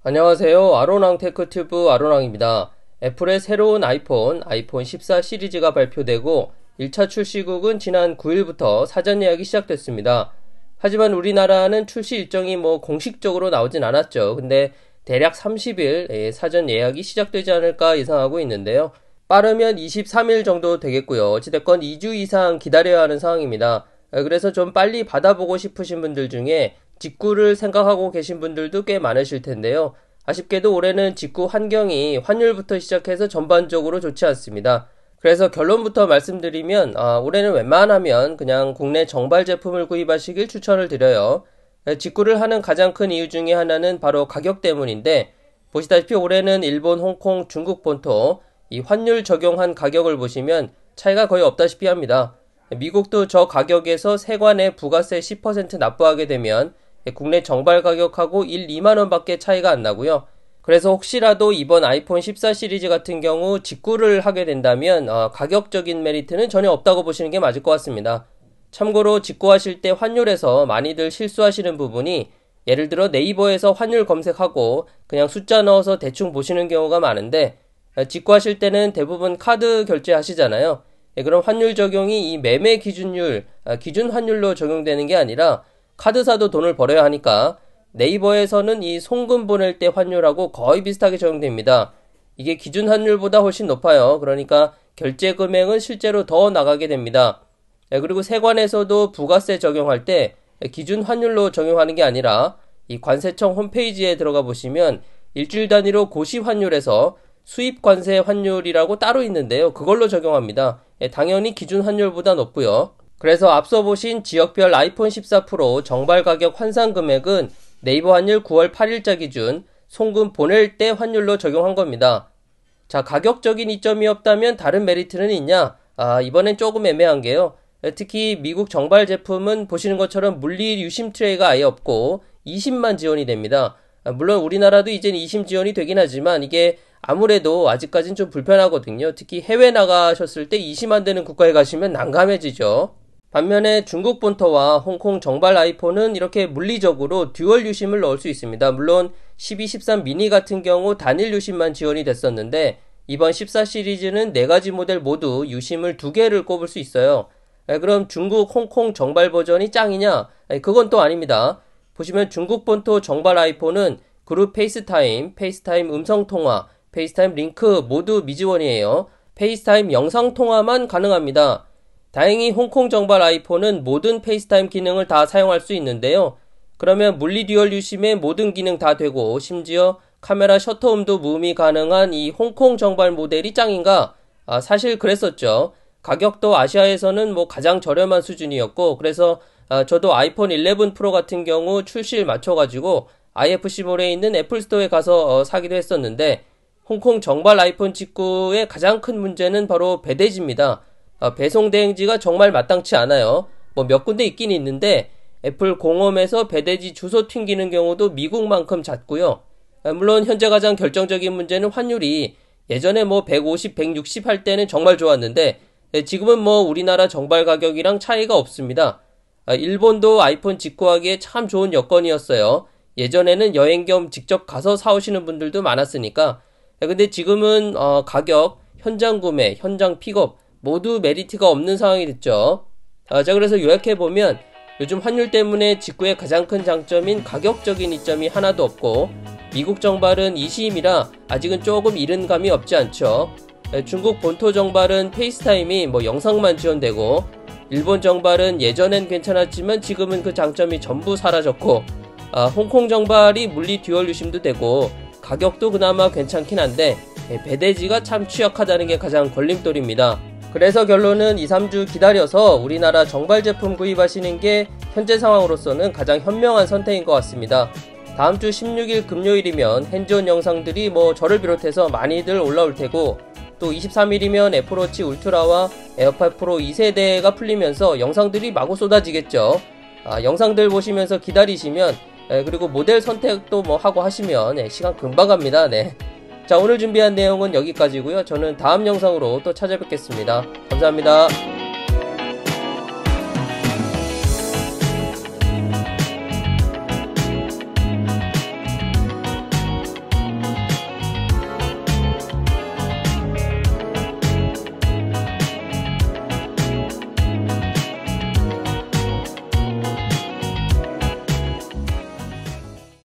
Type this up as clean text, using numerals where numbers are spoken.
안녕하세요. 아로랑 테크튜브 아로랑입니다. 애플의 새로운 아이폰 14 시리즈가 발표되고 1차 출시국은 지난 9일부터 사전 예약이 시작됐습니다. 하지만 우리나라는 출시 일정이 공식적으로 나오진 않았죠. 근데 대략 30일 사전 예약이 시작되지 않을까 예상하고 있는데요. 빠르면 23일 정도 되겠고요. 어찌됐건 2주 이상 기다려야 하는 상황입니다. 그래서 좀 빨리 받아보고 싶으신 분들 중에 직구를 생각하고 계신 분들도 꽤 많으실 텐데요. 아쉽게도 올해는 직구 환경이 환율부터 시작해서 전반적으로 좋지 않습니다. 그래서 결론부터 말씀드리면 올해는 웬만하면 그냥 국내 정발 제품을 구입하시길 추천을 드려요. 직구를 하는 가장 큰 이유 중에 하나는 바로 가격 때문인데, 보시다시피 올해는 일본, 홍콩, 중국 본토 이 환율 적용한 가격을 보시면 차이가 거의 없다시피 합니다. 미국도 저 가격에서 세관에 부가세 10% 납부하게 되면 국내 정발 가격하고 1, 2만원 밖에 차이가 안 나고요. 그래서 혹시라도 이번 아이폰 14 시리즈 같은 경우 직구를 하게 된다면 가격적인 메리트는 전혀 없다고 보시는 게 맞을 것 같습니다. 참고로 직구하실 때 환율에서 많이들 실수하시는 부분이, 예를 들어 네이버에서 환율 검색하고 그냥 숫자 넣어서 대충 보시는 경우가 많은데, 직구하실 때는 대부분 카드 결제하시잖아요. 그럼 환율 적용이 이 매매 기준율, 기준 환율로 적용되는 게 아니라 카드사도 돈을 벌어야 하니까 네이버에서는 이 송금 보낼 때 환율하고 거의 비슷하게 적용됩니다. 이게 기준 환율보다 훨씬 높아요. 그러니까 결제 금액은 실제로 더 나가게 됩니다. 그리고 세관에서도 부가세 적용할 때 기준 환율로 적용하는 게 아니라 이 관세청 홈페이지에 들어가 보시면 일주일 단위로 고시 환율에서 수입 관세 환율이라고 따로 있는데요. 그걸로 적용합니다. 당연히 기준 환율보다 높고요. 그래서 앞서 보신 지역별 아이폰 14 프로 정발 가격 환산 금액은 네이버 환율 9월 8일자 기준 송금 보낼 때 환율로 적용한 겁니다. 자, 가격적인 이점이 없다면 다른 메리트는 있냐? 이번엔 조금 애매한 게요. 특히 미국 정발 제품은 보시는 것처럼 물리 유심 트레이가 아예 없고 20만 지원이 됩니다. 물론 우리나라도 이젠 20 지원이 되긴 하지만 이게 아무래도 아직까진 좀 불편하거든요. 특히 해외 나가셨을 때 20 안 되는 국가에 가시면 난감해지죠. 반면에 중국 본토와 홍콩 정발 아이폰은 이렇게 물리적으로 듀얼 유심을 넣을 수 있습니다. 물론 12, 13 미니 같은 경우 단일 유심만 지원이 됐었는데, 이번 14 시리즈는 4가지 모델 모두 유심을 2개를 꼽을 수 있어요. 그럼 중국, 홍콩 정발 버전이 짱이냐? 그건 또 아닙니다. 보시면 중국 본토 정발 아이폰은 그룹 페이스타임, 페이스타임 음성통화, 페이스타임 링크 모두 미지원이에요. 페이스타임 영상통화만 가능합니다. 다행히 홍콩 정발 아이폰은 모든 페이스타임 기능을 다 사용할 수 있는데요. 그러면 물리 듀얼 유심의 모든 기능 다 되고 심지어 카메라 셔터음도 무음이 가능한 이 홍콩 정발 모델이 짱인가? 사실 그랬었죠. 가격도 아시아에서는 가장 저렴한 수준이었고, 그래서 저도 아이폰 11 프로 같은 경우 출시일 맞춰가지고 IFC몰에 있는 애플스토어에 가서 사기도 했었는데, 홍콩 정발 아이폰 직구의 가장 큰 문제는 바로 배대지입니다. 배송 대행지가 정말 마땅치 않아요. 몇 군데 있긴 있는데 애플 공홈에서 배대지 주소 튕기는 경우도 미국만큼 잦고요. 물론 현재 가장 결정적인 문제는 환율이, 예전에 150, 160 할 때는 정말 좋았는데 지금은 우리나라 정발 가격이랑 차이가 없습니다. 일본도 아이폰 직구하기에 참 좋은 여건이었어요. 예전에는 여행 겸 직접 가서 사오시는 분들도 많았으니까. 근데 지금은 가격, 현장 구매, 현장 픽업 모두 메리트가 없는 상황이 됐죠. 자, 그래서 요약해보면 요즘 환율 때문에 직구의 가장 큰 장점인 가격적인 이점이 하나도 없고, 미국 정발은 이시임이라 아직은 조금 이른 감이 없지 않죠. 중국 본토 정발은 페이스타임이 영상만 지원되고, 일본 정발은 예전엔 괜찮았지만 지금은 그 장점이 전부 사라졌고, 홍콩 정발이 물리 듀얼 유심도 되고 가격도 그나마 괜찮긴 한데 배대지가 참 취약하다는 게 가장 걸림돌입니다. 그래서 결론은 2, 3주 기다려서 우리나라 정발 제품 구입하시는 게 현재 상황으로서는 가장 현명한 선택인 것 같습니다. 다음주 16일 금요일이면 핸즈온 영상들이 저를 비롯해서 많이들 올라올 테고, 또 23일이면 애플워치 울트라와 에어팟 프로 2세대가 풀리면서 영상들이 마구 쏟아지겠죠. 영상들 보시면서 기다리시면, 그리고 모델 선택도 하고 하시면 시간 금방 갑니다. 네. 자, 오늘 준비한 내용은 여기까지고요. 저는 다음 영상으로 또 찾아뵙겠습니다. 감사합니다.